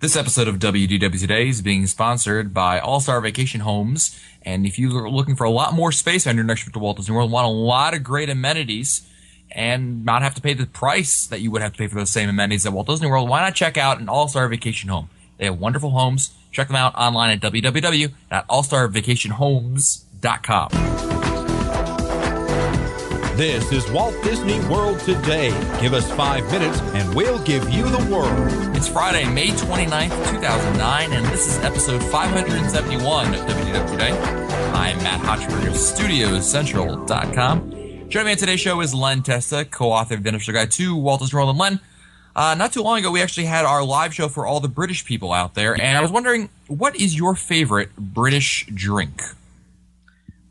This episode of WDW Today is being sponsored by All-Star Vacation Homes. And if you're looking for a lot more space on your next trip to Walt Disney World, want a lot of great amenities, and not have to pay the price that you would have to pay for those same amenities at Walt Disney World, why not check out an All-Star Vacation Home? They have wonderful homes. Check them out online at www.allstarvacationhomes.com. This is Walt Disney World Today. Give us 5 minutes and we'll give you the world. It's Friday, May 29th, 2009, and this is episode 571 of WDW Today. I'm Matt Hotchberg of StudiosCentral.com. Joining me on today's show is Len Testa, co-author of The Unofficial Guide to Walt Disney World. And Len, not too long ago, we actually had our live show for all the British people out there, and I was wondering, what is your favorite British drink?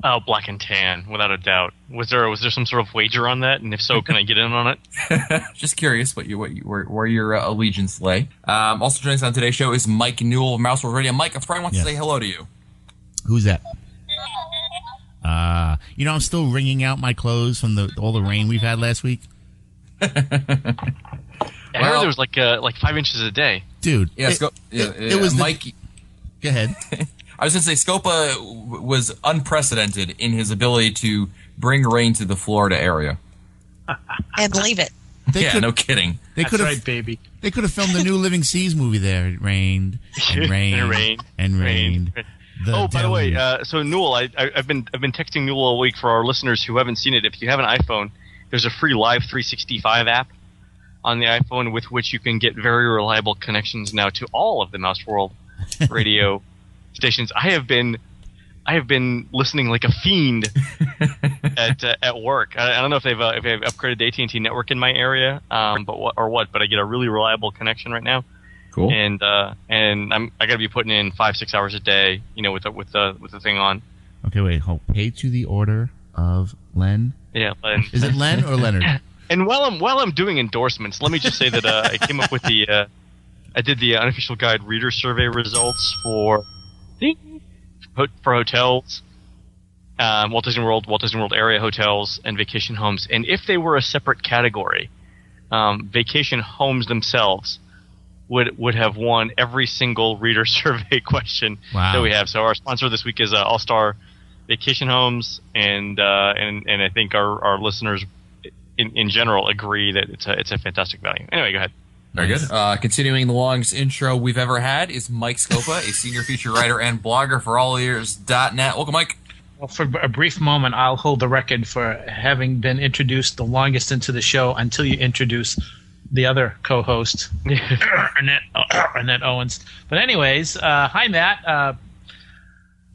Oh, black and tan, without a doubt. Was there some sort of wager on that? And if so, can I get in on it? Just curious where your allegiance lay. Also joining us on today's show is Mike Newell of Mouse World Radio. Mike, a friend wants to say hello to you. Who's that? I'm still wringing out my clothes from all the rain we've had last week. I heard there was like 5 inches a day. Dude. Yeah, it was Mike. Go ahead. I was going to say, Scopa was unprecedented in his ability to bring rain to the Florida area. And leave it. No kidding. That's right, baby. They could have filmed the new Living Seas movie there. It rained and rained and rained. By the way, so Newell, I've been texting Newell all week for our listeners who haven't seen it. If you have an iPhone, there's a free Live 365 app on the iPhone with which you can get very reliable connections now to all of the Mouse World radio stations. I have been listening like a fiend at work. I don't know if they've upgraded the AT&T network in my area, but I get a really reliable connection right now. Cool. And I got to be putting in 5-6 hours a day, with the thing on. Okay, wait. Pay to the order of Len. Yeah, Len. Is it Len or Leonard? And while I'm doing endorsements, let me just say that I came up with I did the unofficial guide reader survey results for hotels, Walt Disney World area hotels, and vacation homes. And if they were a separate category, vacation homes themselves would have won every single reader survey question that we have. So our sponsor this week is All-Star Vacation Homes, and I think our listeners in general agree that it's a fantastic value. Anyway, go ahead. Very good. Continuing the longest intro we've ever had is Mike Scopa, a senior feature writer and blogger for allears.net. Welcome, Mike. Well, for a brief moment, I'll hold the record for having been introduced the longest into the show until you introduce the other co-host, Annette Owens. But anyways, hi, Matt.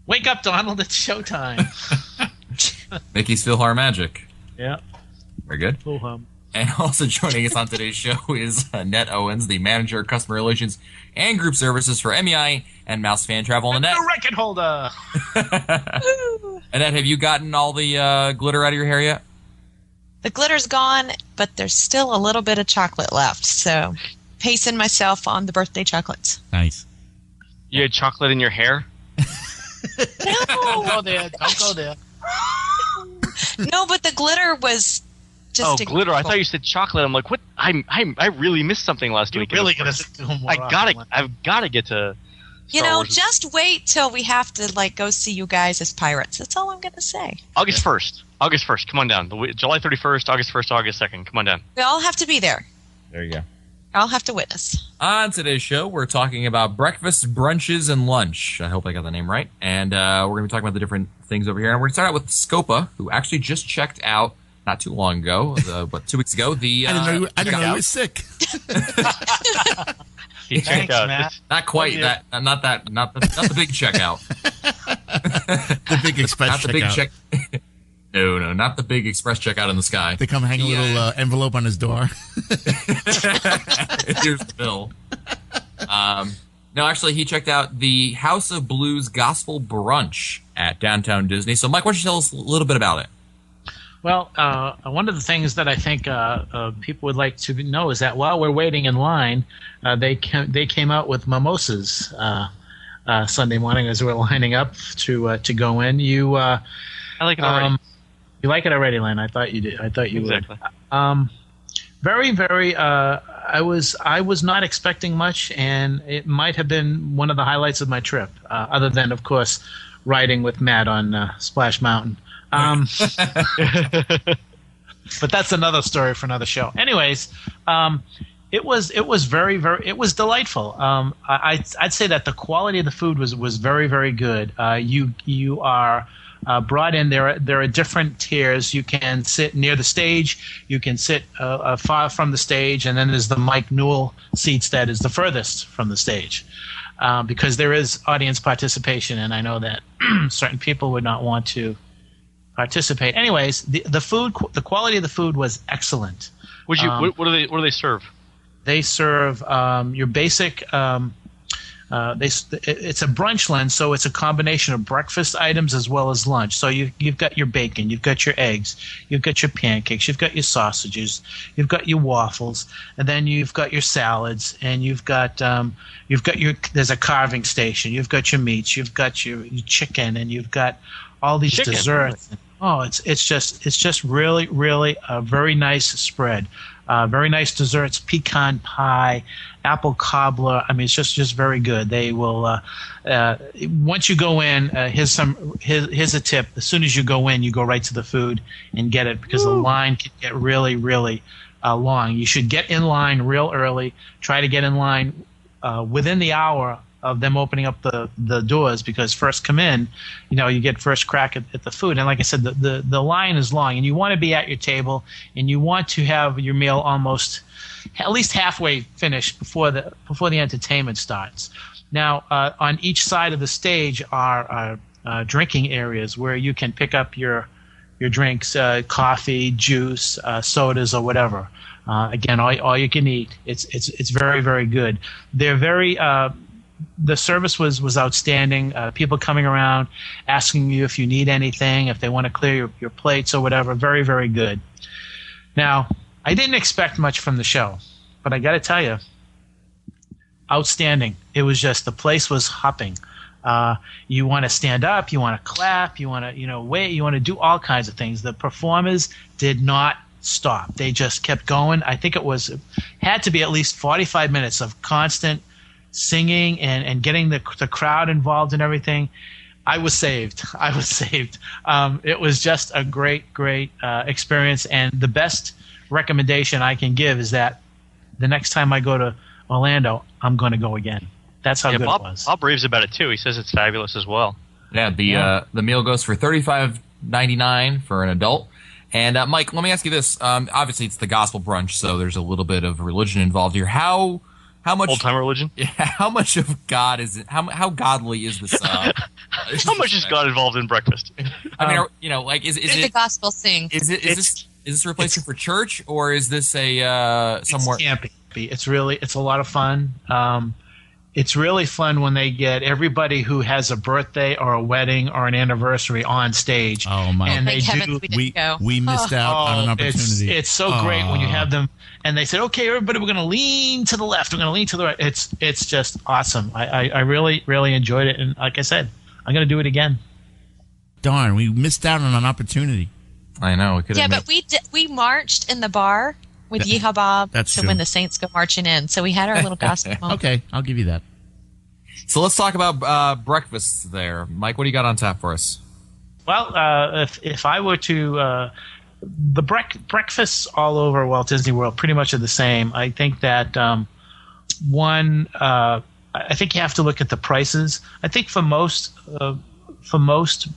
Wake up, Donald. It's showtime. Mickey's Philhar Magic. Yeah. Very good. And also joining us on today's show is Annette Owens, the Manager of Customer Relations and Group Services for MEI and Mouse Fan Travel. Annette, the record holder. Annette, have you gotten all the glitter out of your hair yet? The glitter's gone, but there's still a little bit of chocolate left. So, pacing myself on the birthday chocolates. Nice. You had chocolate in your hair? No. Don't go there. Don't go there. No, but the glitter was just glitter! I thought you said chocolate. I'm like, what? I really missed something last week. You're really gonna do more. I've gotta get to. Star Wars. Just wait till we have to go see you guys as pirates. That's all I'm gonna say. August 1st. Come on down. July 31st, August 1st, August 2nd. Come on down. We all have to be there. There you go. I'll have to witness. On today's show, we're talking about breakfast, brunches, and lunch. I hope I got the name right. And we're going to be talking about the different things over here. And we're going to start out with Scopa, who actually just checked out not too long ago, 2 weeks ago. I didn't know you were sick. He checked out. Matt. Not quite that. Not the big checkout. The big express not the checkout. Big check. No, not the big express checkout in the sky. They come hang a little envelope on his door. Here's the bill. No, actually, he checked out the House of Blues Gospel Brunch at Downtown Disney. So, Mike, why don't you tell us a little bit about it? Well, one of the things that I think people would like to know is that while we're waiting in line, they came out with mimosas Sunday morning as we're lining up to go in. I like it already. You like it already, Len? I thought you did. I thought you would. Very, very. I was not expecting much, and it might have been one of the highlights of my trip, other than, of course, riding with Matt on Splash Mountain. But that's another story for another show. Anyways, it was very, very, it was delightful. I'd say that the quality of the food was very, very good. You are brought in. There are different tiers. You can sit near the stage. You can sit far from the stage, and then there's the Mike Newell seats that is the furthest from the stage, because there is audience participation, and I know that certain people would not want to participate. Anyways, the food, the quality of the food was excellent. What do they serve? They serve your basic. It's a brunch lens, so it's a combination of breakfast items as well as lunch. So you've got your bacon, you've got your eggs, you've got your pancakes, you've got your sausages, you've got your waffles, and then you've got your salads, and you've got your. There's a carving station. You've got your meats, you've got your chicken, and you've got all these desserts. Oh, it's just really, really a very nice spread. Very nice desserts, pecan pie, apple cobbler. I mean, it's just very good. They will once you go in. Here's a tip. As soon as you go in, you go right to the food and get it, because the line can get really, really long. You should get in line real early. Try to get in line within the hour of them opening up the doors, because first come in, you get first crack at the food. And like I said, the line is long, and you want to be at your table, and you want to have your meal almost at least halfway finished before the entertainment starts. Now, on each side of the stage are drinking areas where you can pick up your drinks, coffee, juice, sodas, or whatever. Again, all you can eat. It's very, very good. They're very the service was outstanding. People coming around, asking you if you need anything, if they want to clear your plates or whatever. Very, very good. Now, I didn't expect much from the show, but I got to tell you, outstanding. It was just, the place was hopping. You want to stand up, you want to clap, you want to wait, you want to do all kinds of things. The performers did not stop. They just kept going. I think it had to be at least 45 minutes of constant singing and getting the crowd involved and everything. I was saved. It was just a great experience, and the best recommendation I can give is that the next time I go to Orlando, I'm going to go again. That's how good it was. Bob raves about it too. He says it's fabulous as well. Yeah, the meal goes for $35.99 for an adult. And Mike, let me ask you this. Obviously, it's the gospel brunch, so there's a little bit of religion involved here. How much old-time religion? Yeah, how much of God is it? How godly is this? How much is God involved in breakfast? I mean, is it the gospel sing? Is this a replacement for church, or is this a somewhere? It's campy. It's a lot of fun. It's really fun when they get everybody who has a birthday or a wedding or an anniversary on stage. Oh my! And we missed out on an opportunity. It's so great when you have them, and they said, "Okay, everybody, we're going to lean to the left. We're going to lean to the right." It's just awesome. I really, really enjoyed it, and like I said, I'm going to do it again. Darn, we missed out on an opportunity. I know. We could. Yeah, but we marched in the bar with Yeehaw Bob true. when the Saints go marching in. So we had our little gospel moment. Okay, I'll give you that. So let's talk about breakfasts there. Mike, what do you got on tap for us? Well, if I were to the breakfasts all over Walt Disney World pretty much are the same. I think that I think you have to look at the prices. I think for most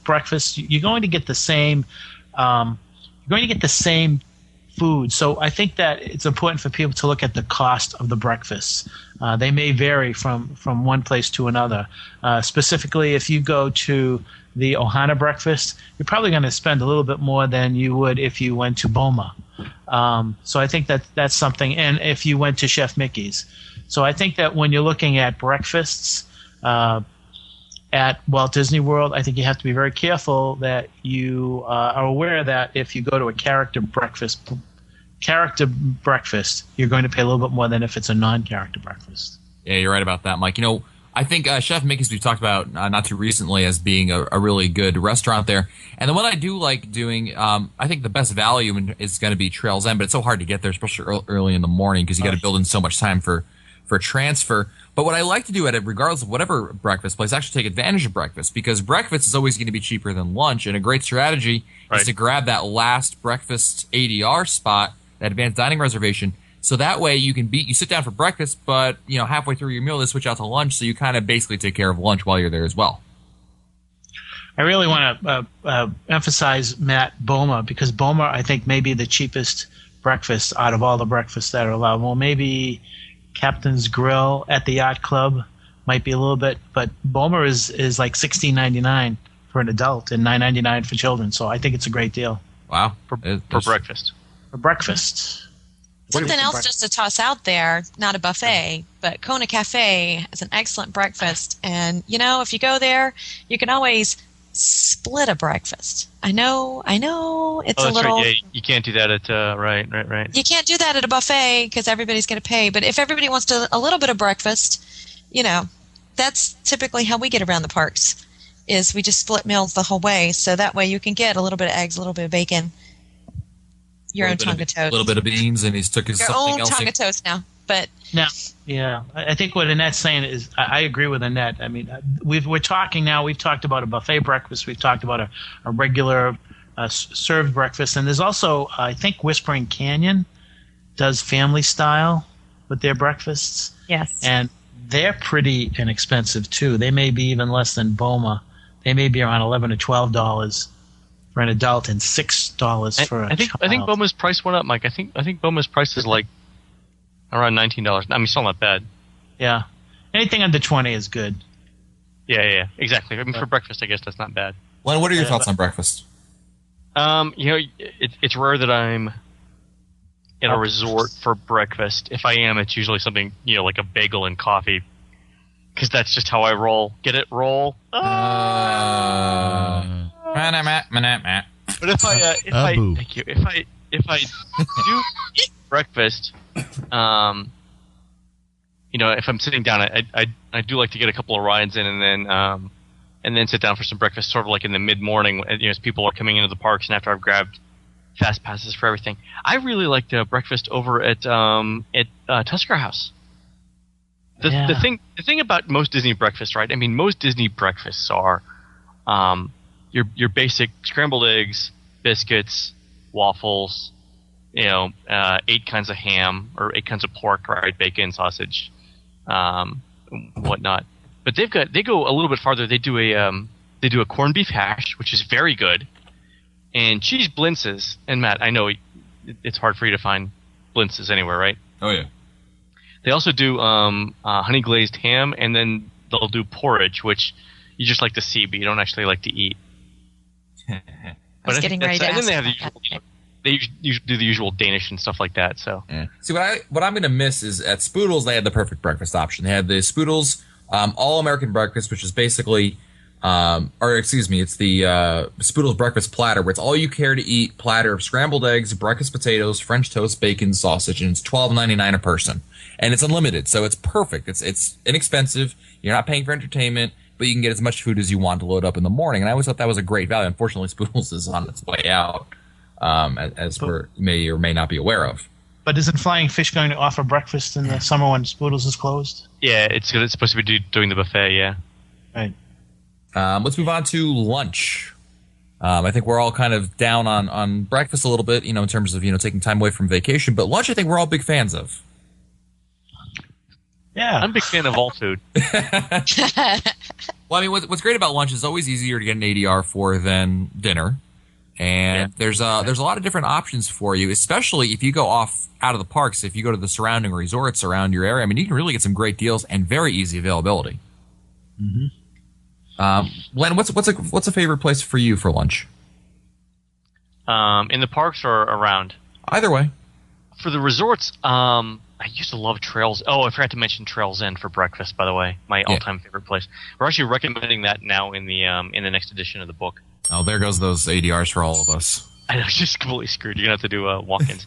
breakfasts, you're going to get the same. You're going to get the same food. So I think that it's important for people to look at the cost of the breakfasts. They may vary from one place to another. Specifically, if you go to the Ohana breakfast, you're probably going to spend a little bit more than you would if you went to Boma. So I think that's something. And if you went to Chef Mickey's. So I think that when you're looking at breakfasts at Walt Disney World, I think you have to be very careful that you are aware that if you go to a character breakfast, you're going to pay a little bit more than if it's a non-character breakfast. Yeah, you're right about that, Mike. I think Chef Mickey's we've talked about not too recently as being a really good restaurant there. And the one I do like doing, I think the best value is going to be Trails End, but it's so hard to get there, especially early in the morning because you got to build in so much time for transfer. But what I like to do regardless of whatever breakfast place, actually take advantage of breakfast because breakfast is always going to be cheaper than lunch. And a great strategy is to grab that last breakfast ADR spot, that advanced dining reservation. So that way you sit down for breakfast, but halfway through your meal they switch out to lunch, so you kind of basically take care of lunch while you're there as well. I really want to emphasize Matt Boma because Boma I think may be the cheapest breakfast out of all the breakfasts that are allowed. Well, maybe Captain's Grill at the Yacht Club might be a little bit, but Boma is like $16.99 for an adult and $9.99 for children. So I think it's a great deal. Wow, for breakfast. For breakfast. Something else just to toss out there, not a buffet, but Kona Cafe has an excellent breakfast. And, if you go there, you can always split a breakfast. I know it's a little... Right. Yeah, you can't do that at... Right. You can't do that at a buffet because everybody's going to pay. But if everybody wants a little bit of breakfast, that's typically how we get around the parks, is we just split meals the whole way. So that way you can get a little bit of eggs, a little bit of bacon, your own Tonga toast. A little bit of beans, and he's took his something else. Your own Tonga toast now. But now, yeah, I think what Annette's saying is, I agree with Annette. I mean, we're talking now. We've talked about a buffet breakfast. We've talked about a regular served breakfast, and there's also, I think, Whispering Canyon does family style with their breakfasts. Yes, and they're pretty inexpensive too. They may be even less than Boma. They may be around $11 to $12 for an adult and $6 for a child. I think Boma's price went up, Mike. I think Boma's price is like around $19. I mean, still not bad. Yeah. Anything under 20 is good. Yeah, exactly. I mean, for breakfast, I guess that's not bad. Len, what are your thoughts on breakfast? It's rare that I'm in a resort for breakfast. If I am, it's usually something, like a bagel and coffee, because that's just how I roll. Get it? Roll. But if I do eat breakfast, if I'm sitting down, I do like to get a couple of rides in, and then sit down for some breakfast, sort of like in the mid morning, as people are coming into the parks, and after I've grabbed fast passes for everything. I really liked breakfast over at Tusker House. The thing about most Disney breakfasts, right? I mean, most Disney breakfasts are your basic scrambled eggs, biscuits, waffles, 8 kinds of ham or 8 kinds of pork, right? Bacon, sausage, whatnot. But they go a little bit farther. They do a corned beef hash, which is very good, and cheese blintzes. And Matt, I know it's hard for you to find blintzes anywhere, right? Oh yeah. They also do honey glazed ham, and then they'll do porridge, which you just like to see, but you don't actually like to eat. I was getting ready to ask. And then they do the usual Danish and stuff like that. So yeah. See, what I'm going to miss is at Spoodles they had the perfect breakfast option. They had the Spoodles All American Breakfast, which is basically, it's the Spoodles breakfast platter, where it's all you care to eat platter of scrambled eggs, breakfast potatoes, French toast, bacon, sausage, and it's $12.99 a person, and it's unlimited, so it's perfect. It's inexpensive. You're not paying for entertainment, but you can get as much food as you want to load up in the morning. And I always thought that was a great value. Unfortunately, Spoodles is on its way out, as we may or may not be aware of. But isn't Flying Fish going to offer breakfast in the summer when Spoodles is closed? Yeah, it's supposed to be doing the buffet, yeah. Right. Let's move on to lunch. I think we're all kind of down on breakfast a little bit, in terms of, taking time away from vacation. But lunch, I think we're all big fans of. Yeah. I'm a big fan of all food. Well, I mean, what's great about lunch is it's always easier to get an ADR for than dinner. And there's a lot of different options for you, especially if you go out of the parks. If you go to the surrounding resorts around your area, I mean, you can really get some great deals and very easy availability. Mm-hmm. Len, what's a favorite place for you for lunch? In the parks or around? Either way. For the resorts, I used to love Trails. Oh, I forgot to mention Trails End for breakfast, by the way. My all-time favorite place. We're actually recommending that now in the next edition of the book. Oh, there goes those ADRs for all of us. I know, just completely screwed. You're going to have to do walk-ins.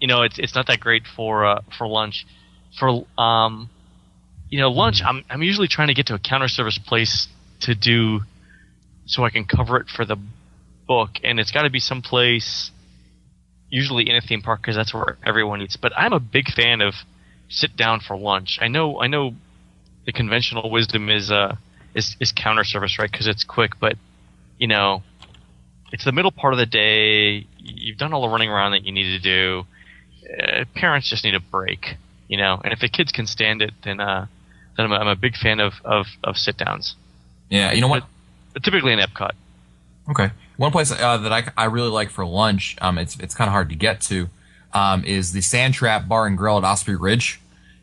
It's not that great for lunch. For lunch. I'm usually trying to get to a counter service place to do, so I can cover it for the book, and it's got to be someplace, usually in a theme park, because that's where everyone eats. But I'm a big fan of sit down for lunch. I know the conventional wisdom is counter service, right? Because it's quick, but it's the middle part of the day. You've done all the running around that you need to do. Parents just need a break, And if the kids can stand it, then I'm a big fan of sit downs. Yeah, you know what? But typically in Epcot. Okay, one place that I really like for lunch, it's kind of hard to get to, is the Sand Trap Bar and Grill at Osprey Ridge.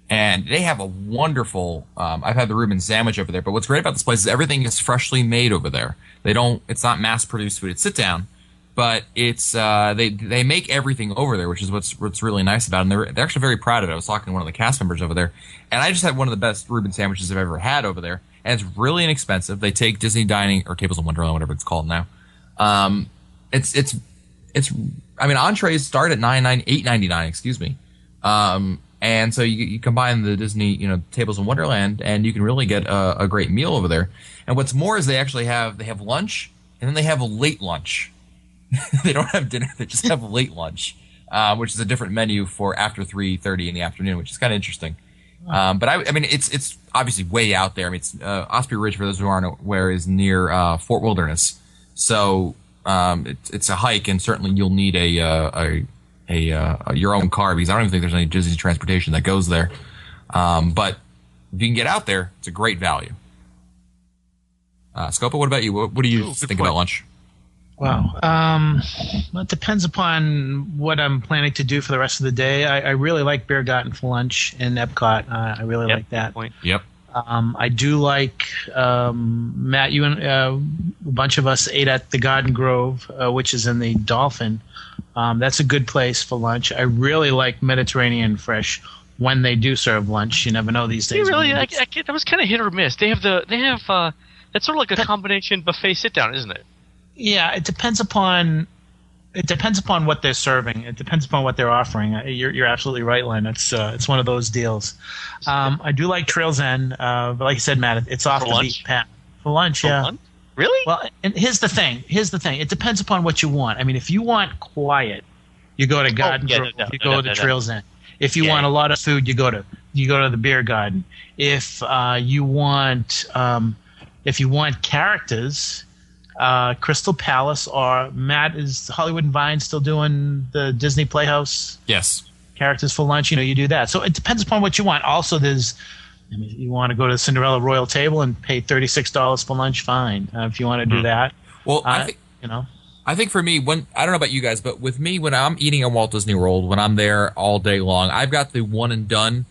And they have a wonderful, I've had the Reuben sandwich over there, but what's great about this place is everything is freshly made over there. It's not mass produced food, it's sit down, but it's, they make everything over there, which is what's really nice about it. And they're actually very proud of it. I was talking to one of the cast members over there, and I just had one of the best Reuben sandwiches I've ever had over there. And it's really inexpensive. They take Disney Dining, or Tables of Wonderland, whatever it's called now. Entrees start at $8.99, excuse me. And so you combine the Disney, Tables in Wonderland, and you can really get a great meal over there. And what's more is they have lunch, and then they have a late lunch. They don't have dinner; they just have late lunch, which is a different menu for after 3:30 in the afternoon, which is kind of interesting. But it's obviously way out there. It's Osprey Ridge, for those who aren't aware, is near Fort Wilderness, so it's a hike, and certainly you'll need your own car, because I don't even think there's any Disney transportation that goes there. But if you can get out there, it's a great value. Scopa, what about you? What do you think about lunch? Wow. Well, it depends upon what I'm planning to do for the rest of the day. I really like Beer Garden for lunch in Epcot. I really like that. Yep. I do like, Matt, you and a bunch of us ate at the Garden Grove, which is in the Dolphin. That's a good place for lunch. I really like Mediterranean Fresh when they do serve lunch. You never know these days. That was kind of hit or miss. They have that's sort of like a combination buffet sit down, isn't it? Yeah, it depends upon what they're serving. It depends upon what they're offering. You're absolutely right, Len. It's one of those deals. I do like Trails End, but like you said, Matt, it's off the beaten path for lunch. Yeah. Lunch? Really? Well, and here's the thing. It depends upon what you want. I mean, if you want quiet, you go to Garden Grove. You go to Trails End. If you want a lot of food, you go to the Beer Garden. If you want characters, Crystal Palace, or Matt, is Hollywood and Vine still doing the Disney Playhouse? Yes. Characters for lunch, you do that. So it depends upon what you want. Also, you want to go to the Cinderella Royal Table and pay $36 for lunch, fine. If you want to do that. Well, I think for me, I don't know about you guys, but with me, when I'm eating at Walt Disney World, when I'm there all day long, I've got the one and done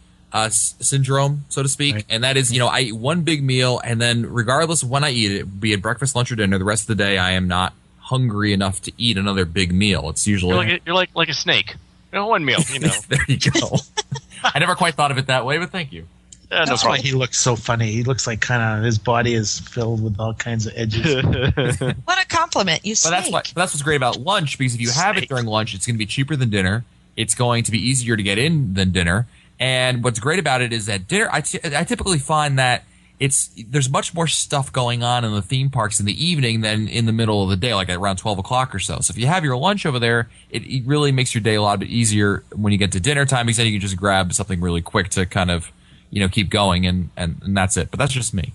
syndrome, so to speak. Right. And that is, I eat one big meal, and then regardless of when I eat it, be it breakfast, lunch, or dinner, the rest of the day I am not hungry enough to eat another big meal. It's usually you're like a snake. One meal, There you go. I never quite thought of it that way, but thank you. That's why he looks so funny. He looks like his body is filled with all kinds of edges. What a compliment, you snake. That's what's great about lunch, because if you have it during lunch, it's going to be cheaper than dinner. It's going to be easier to get in than dinner. And what's great about it is that dinner, I typically find that there's much more stuff going on in the theme parks in the evening than in the middle of the day, like at around 12 o'clock or so. So if you have your lunch over there, it really makes your day a lot bit easier when you get to dinner time, because then you can just grab something really quick to kind of, keep going, and that's it. But that's just me.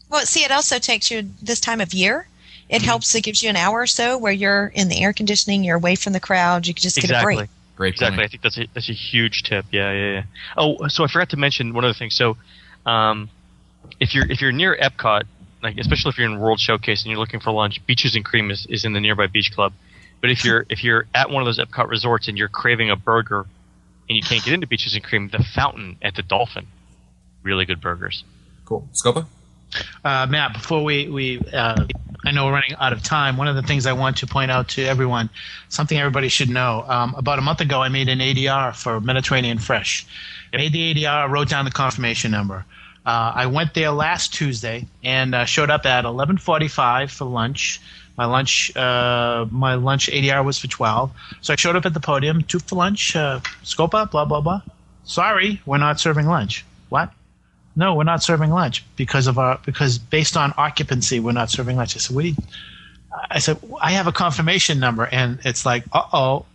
Well, see, it also takes you this time of year. It helps. It gives you an hour or so where you're in the air conditioning, you're away from the crowd, you can just get a break. Great. Exactly. Point. I think that's a huge tip. Yeah. Oh, so I forgot to mention one other thing. So, if you're near Epcot, like especially if you're in World Showcase and you're looking for lunch, Beaches and Cream is in the nearby beach club. But if you're at one of those Epcot resorts and you're craving a burger and you can't get into Beaches and Cream, the Fountain at the Dolphin, really good burgers. Cool. Scopa? Matt, before we I know we're running out of time. One of the things I want to point out to everyone, something everybody should know. About a month ago, I made an ADR for Mediterranean Fresh. Yep. Made the ADR, wrote down the confirmation number. I went there last Tuesday and showed up at 11:45 for lunch. My lunch ADR was for 12. So I showed up at the podium, 2 for lunch, Scopa, blah, blah, blah. Sorry, we're not serving lunch. What? no, we're not serving lunch because based on occupancy, we're not serving lunch. I said, I have a confirmation number, and it's like,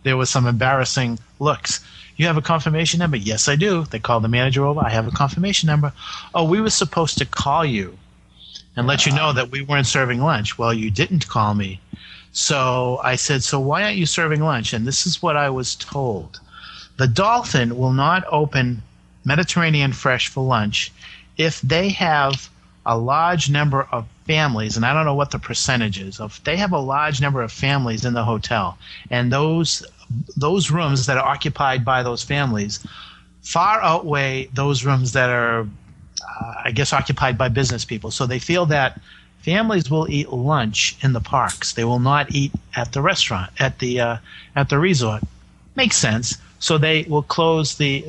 there was some embarrassing looks. You have a confirmation number? Yes, I do. They called the manager over. I have a confirmation number. Oh, we were supposed to call you and let you know that we weren't serving lunch. Well, you didn't call me. So I said, so why aren't you serving lunch? And this is what I was told. The Dolphin will not open Mediterranean Fresh for lunch if they have a large number of families, and I don't know what the percentage is, if they have a large number of families in the hotel, and those rooms that are occupied by those families far outweigh those rooms that are, occupied by business people. So they feel that families will eat lunch in the parks. They will not eat at the restaurant, at the resort. Makes sense. So they will close the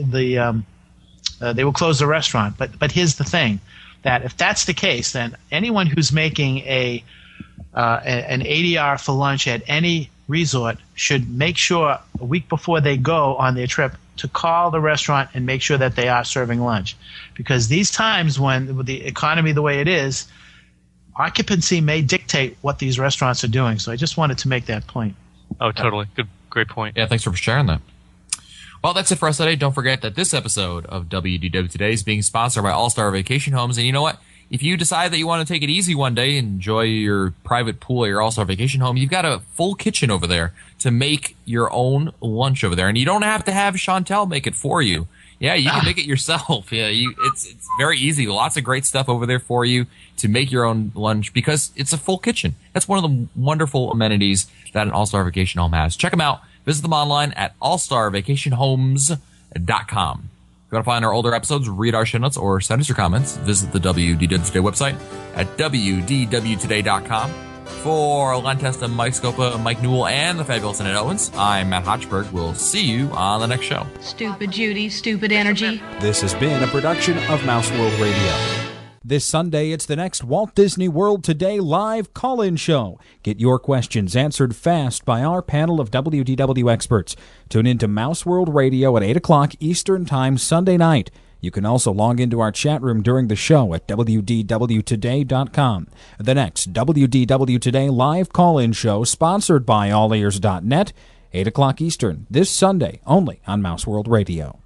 restaurant. But here's the thing, that if that's the case, then anyone who's making an ADR for lunch at any resort should make sure a week before they go on their trip to call the restaurant and make sure that they are serving lunch. Because these times when with the economy the way it is, occupancy may dictate what these restaurants are doing. So I just wanted to make that point. Oh, totally. Good, great point. Yeah, thanks for sharing that. Well, that's it for us today. Don't forget that this episode of WDW Today is being sponsored by All-Star Vacation Homes. And you know what? If you decide that you want to take it easy one day and enjoy your private pool at your All-Star Vacation Home, you've got a full kitchen over there to make your own lunch over there. And you don't have to have Chantel make it for you. Yeah, you can make it yourself. Yeah, it's very easy. Lots of great stuff over there for you to make your own lunch because it's a full kitchen. That's one of the wonderful amenities that an All-Star Vacation Home has. Check them out. Visit them online at allstarvacationhomes.com. If you want to find our older episodes, read our show notes, or send us your comments, visit the WDW Today website at wdwtoday.com. For Len Testa, Mike Scopa, Mike Newell, and the fabulous Annette Owens, I'm Matt Hochberg. We'll see you on the next show. Stupid Judy, stupid energy. This has been a production of Mouse World Radio. This Sunday, it's the next Walt Disney World Today live call-in show. Get your questions answered fast by our panel of WDW experts. Tune in to Mouse World Radio at 8 o'clock Eastern Time Sunday night. You can also log into our chat room during the show at WDWToday.com. The next WDW Today live call-in show, sponsored by AllEars.net, 8 o'clock Eastern, this Sunday, only on Mouse World Radio.